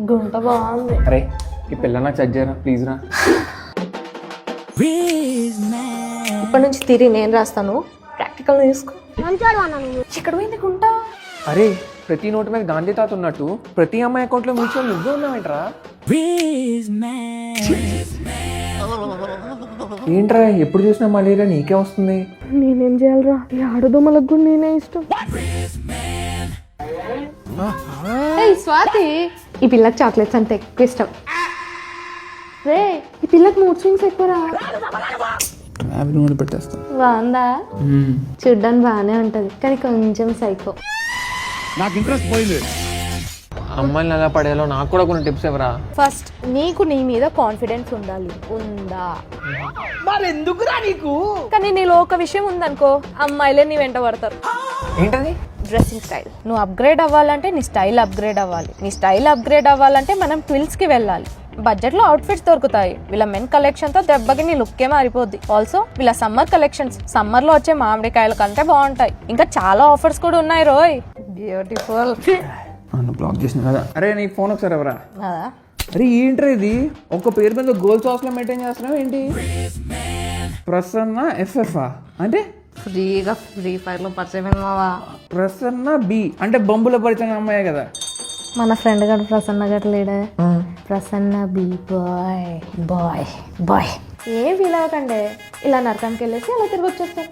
గుంట బాగుంది. అరే ఈ పిల్ల నాకు సెట్ చేయరా ప్లీజ్ రా. ఇప్పటి నుంచి తిరిగి నేను రాస్తాను, ప్రాక్టికల్ తీసుకో. ఇక్కడ పోయింది గుంట. అరే ప్రతి నోటి మీద గాంధీ తాత ఉన్నట్టు ప్రతి అమ్మాయి అకౌంట్లో మ్యూచువల్ నువ్వే ఉన్నావేంట్రా? ఏంట్రా ఎప్పుడు చూసినా మలేరియా నీకే వస్తుంది? నేనేం చేయాలరా? ఈ ఆడదోమలకు కూడా నేనే ఇష్టం. స్వాతి, ఈ పిల్లకి చాక్లెట్స్ అంటే ఎక్కువ ఇష్టం. రే ఈ పిల్లకి మూడ్ స్వింగ్స్ ఎక్కువరా. పెట్టేస్తా. బాగుందా? చూడ్డానికి బాగానే ఉంటది కానీ కొంచెం సైకో. నాకు ఇంట్రెస్ట్ పోయింది. అమ్మాయిని ఎలా పడేయాలో నాకు కూడా కొన్ని టిప్స్ ఎవరా? ఫస్ట్ నీకు నీ మీద కాన్ఫిడెన్స్ ఉండాలి. ఉందా? మరెందుకురా నీకు? కానీ నీలో ఒక విషయం ఉందనుకో, అమ్మాయిలే నీ వెంట పడతారు. ఏంటది? Dressing style. నువ్వు అప్గ్రేడ్ అవ్వాలంటే నీ స్టైల్ అప్గ్రేడ్ అవ్వాలి. నీ స్టైల్ అప్గ్రేడ్ అవ్వాలంటే మనం ట్విల్స్ కి వెళ్ళాలి. బడ్జెట్ లో అవుట్ఫిట్స్ దొరుకుతాయి. వీళ్ళ మెన్ కలెక్షన్ తో దెబ్బకి నీ లుక్కే మారిపోద్ది. ఆల్సో వీళ్ళ సమ్మర్ కలెక్షన్స్ సమ్మర్ లో వచ్చే మామిడికాయల కంటే బాగుంటాయి. ఇంకా చాలా ఆఫర్స్ కూడా ఉన్నాయి రోయ్. బ్యూటిఫుల్. బ్లాక్ చేసిన కదా. అరే నీ ఫోన్ ఒకసారి ఎవరా? అరే ఏంట్రా ఇది? ఒక పేరు మీద గోల్ సాస్ లో మెయింటైన్ చేస్తున్నావు ఏంటి? ప్రసన్న ఎఫ్ఎఫ్ అంటే ఫ్రీగా ఫ్రీ ఫైర్ లో పరిచయం మావా. ప్రసన్న బి అంటే బొంబుల పరిచయం అమ్మాయి కదా. మన ఫ్రెండ్ గారు ప్రసన్న గారు లేడే, ప్రసన్న బి బాయ్ బాయ్ బాయ్. ఏం ఫీల్ అవ్వకండి, ఇలా నరకానికి వెళ్ళేసి అలా తిరిగి వచ్చేస్తాం.